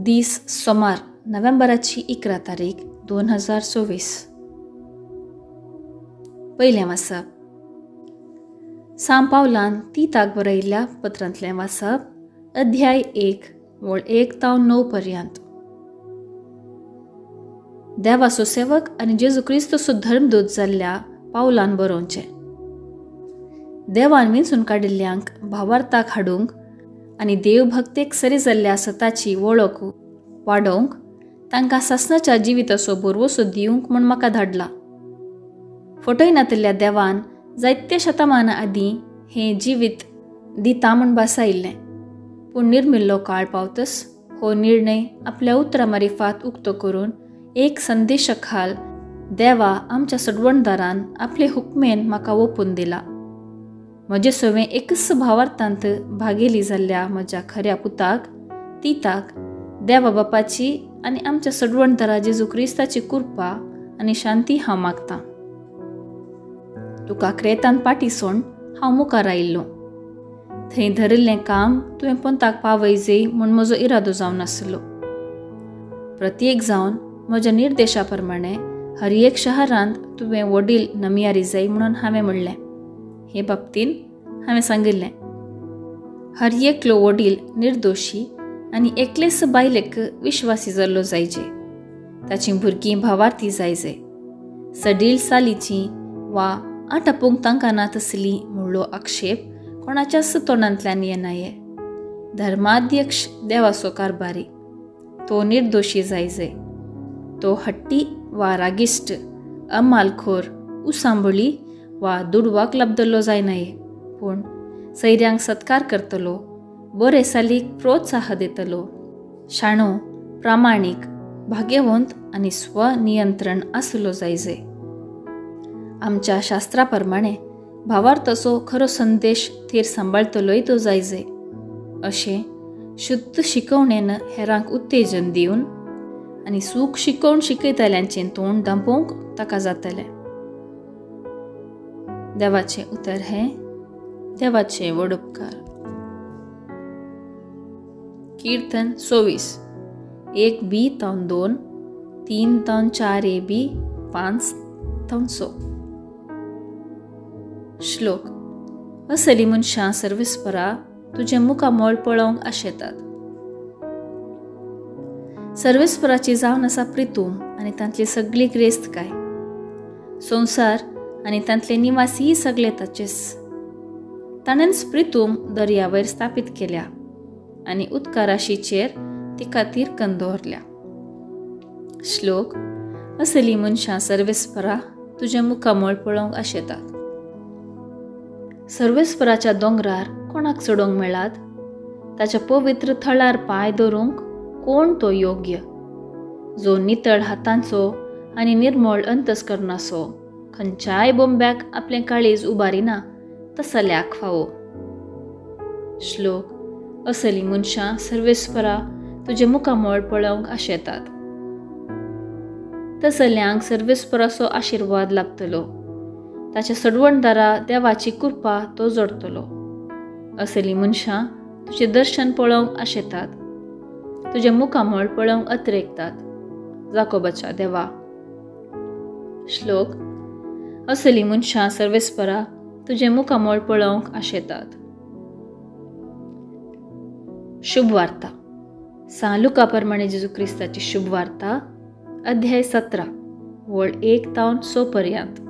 दीस सोमार नोव्हेंबराची 11 तारीख 2024. पयलें वाचप. सांपावलान तीताक बरयल्ल्या पत्रांतलें वाचप. अध्याय 1 वळ 1 ताव 9 पर्यंत. देवाचो सेवक आनी जेजू क्रिस्तचो धर्मदूत जाल्ल्या पावलान बरोवचें. देवान विंचून काडिल्ल्यांक भावार्थाक हाडूंक आनी देवभक्तेक सरी जाल्ल्या सताची वळख वाडोवंक तांकां सासणाच्या जिविताचो बोरवोसो दिवंक म्हूण म्हाका धाडला. फटयनातल्या देवान जायत्या शतमानां आदीं हें जिवीत दिता म्हूण बासायिल्लें. पूण निर्मिल्लो काळ पावतस हो निर्णय आपल्या उतरां मारिफात उक्तो करून एक संदेशखाल देवा आमच्या सडवणदारान आपले हुक्मेन म्हाका ओपून दिला. म्हजे सवें एकच भावार्थांत भागेली जाल्ल्या म्हज्या खऱ्या पुताक तीताक देवा बापाची आनी आमच्या सडवणदारा जेजू क्रिस्ताची कृपा आनी शांती हांव मागतां. तुका क्रेतान पाटी सोण हांव मुखार आयिल्लो. थंय धरिल्लें काम तुवें पंताक पावयजय म्हूण म्हजो इरादो जावन नासलो. प्रत्येक जावन म्हज्या निर्देशा प्रमाणें हर एक शहरांत तुवें वडील नमियारी जाय म्हणून हांवें म्हणलें. हे बाबतीन हांवें सांगिल्लें, हर एकलो वडील निर्दोशी आनी एकलेच बायलेक विश्वासी जाल्लो जायजे. ताचीं भुरगीं भावार्थी जायजे. सडील सालीचीं वा आटापूंक तांकां ना तसली म्हणलो आक्षेप कोणाच्याच तोंडांतल्यान येनाये. धर्माध्यक्ष देवाचो कारभारी तो निर्दोशी जायजे. तो हट्टी वा रागिश्ट, अमालखोर, उसांबळी वा दुडवाक लाभदल्लो जायनाये. पूण सैऱ्यांक सत्कार करतलो, बरे सालीक प्रोत्साह दितलो, शाणो, प्रामाणीक, भाग्यवंत आनी स्वनियंत्रण आसलो जायजे. आमच्या शास्त्रा प्रमाणें भावार्थाचो खरो संदेश थेर सांबाळतलोय तो जायजे. अशें शुद्ध शिकवणेन हेरांक उत्तेजन दिवन आनी सूख शिकोवन शिकयतल्यांचें तोंड धांपोवंक ताका जातलें. देवाचें उतर हें. देवाचे व्हड उपकार. कीर्तन 24 1 बी तावन 2 3 तावन 4 ए बी 5 तावन 6. श्लोक. असली मनशां सर्वेस्परा तुजें मुखामोळ पळोवंक आशेतात. सर्वेस्पराची जावन आसा प्रितूम आनी तांतली सगळी क्रेस्त काय. संवसार आनी तांतले निवासी सगळे ताचेच. ताणेंच प्रितूम दर्यावयर स्थापीत केल्या आनी उदकाराशीचेर तिका तिरकन दवरल्या. श्लोक. असली मनशां सर्वेस्परा तुजें मुखामोळ पळोवंक आशेतात. सर्वेस्पराच्या दोंगरार कोणाक चडोवंक मेळात? ताच्या पवित्र थळार पांय दवरूंक कोण तो योग्य? जो नितळ हातांचो आनी निर्मळ अंतस्करणाचो, खंयच्याय बोंब्याक आपलें काळीज उबारिना तसल्याक फावो. श्लोक. असली मनशां सर्वेस्परा तुजे मुखामोळ पळोवंक आशेतात. तसल्यांक सर्वेस्पराचो आशिर्वाद लाभतलो. ताच्या सडवणदारा देवाची कृपा तो जोडतलो. असली मनशां तुजे दर्शन पळोवंक आशेतात. तुजे मुखामोळ पळोवंक अत्रेकतात. जाकोबाच्या देवा. श्लोक. असली मनशां सर्वेस्परा तुजे मुखामोळ पळोवंक आशेतात. शुभ वार्ता. लुका प्रमाणे जेजू क्रिस्ताची शुभ वार्ता. अध्याय 17 वळ 1 तावन 6 पर्यंत.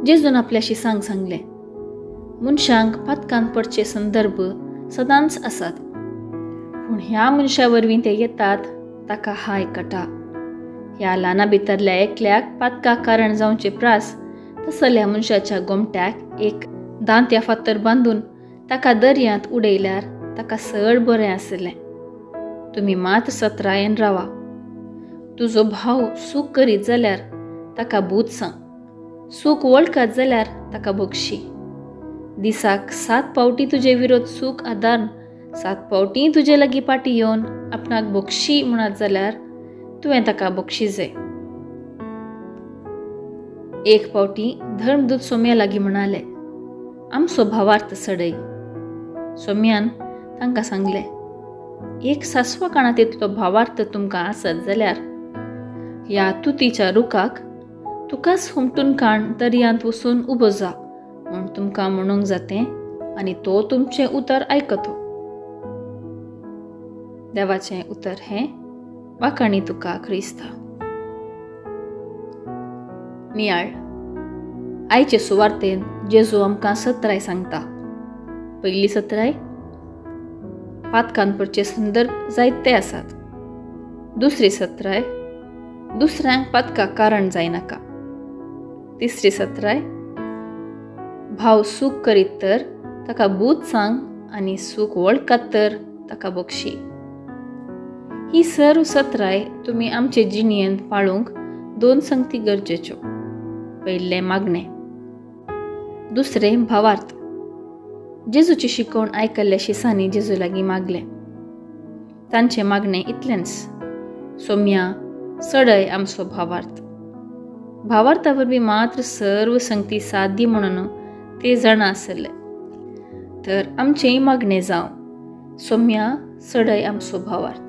जेजून आपल्याशी सांगलें, मनशांक पातकान पडचे संदर्भ सदांच आसात. पूण ह्या मनशा वरवीं ते येतात ताका हाय कटा. ह्या ल्हाना भितरल्या एकल्याक पातकाक कारण जावचे प्रास तसल्या मनशाच्या गोमट्याक एक दांत्या फातर बांदून ताका दर्यांत उडयल्यार ताका चड बरें आसलें. तुमी मात सत्रायेन रावा. तुजो भाव सूख करीत जाल्यार ताका बूत सांग. सूख वळखात जाल्यार ताका बक्षी. दिसाक 7 पावटी तुजे विरोध सूख आदारून 7 पावटी तुजे लागीं पाटी येवन आपणाक बक्षी म्हणत जाल्यार तुवें ताका बक्षिजय. एक पावटी धर्मदूत सोम्या लागीं म्हणाले, आमचो भावार्थ सडय. सोम्यान तांकां सांगलें, एक सासवा काणा तितलो भावार्थ तुमकां आसत जाल्यार ह्या तुतीच्या रुखाक तुकाच हुमटून काण दर्यांत वचून उबो जा म्हूण तुमकां म्हणूंक जातें आनी तो तुमचें उतर आयकतो. देवाचें उतर हें वाखाणी तुका क्रिस्ता. नियाळ. आयचे सुवार्तेन जेजू आमकां सत्राय सांगता. पयली सत्राय पातकांपरचे संदर्भ जायते आसात. दुसरी सत्राय दुसऱ्यांक पातकाक कारण जायनाका. तिसरी सत्राय भाव सूख करीत तर ताका बूत सांग आनी सूख वळखात तर ताका बक्षी. ही सर्व सत्राय तुमी आमचे जिणेंत पाळूंक 2 संगती गरजेच्यो. पयलें मागणें, दुसरें भावार्थ. जेजूची शिकवण आयकल्ल्या शिसांनी जेजू लागीं मागलें. तांचें मागणें इतलेंच, सोम्या सडय आमचो भावार्थ. भावार्था वरवीं मात्र सर्व संगती साध्य म्हणून ते जाणा आसले. तर आमचेंय मागणें जावं, सोम्या सडय आमचो भावार्थ.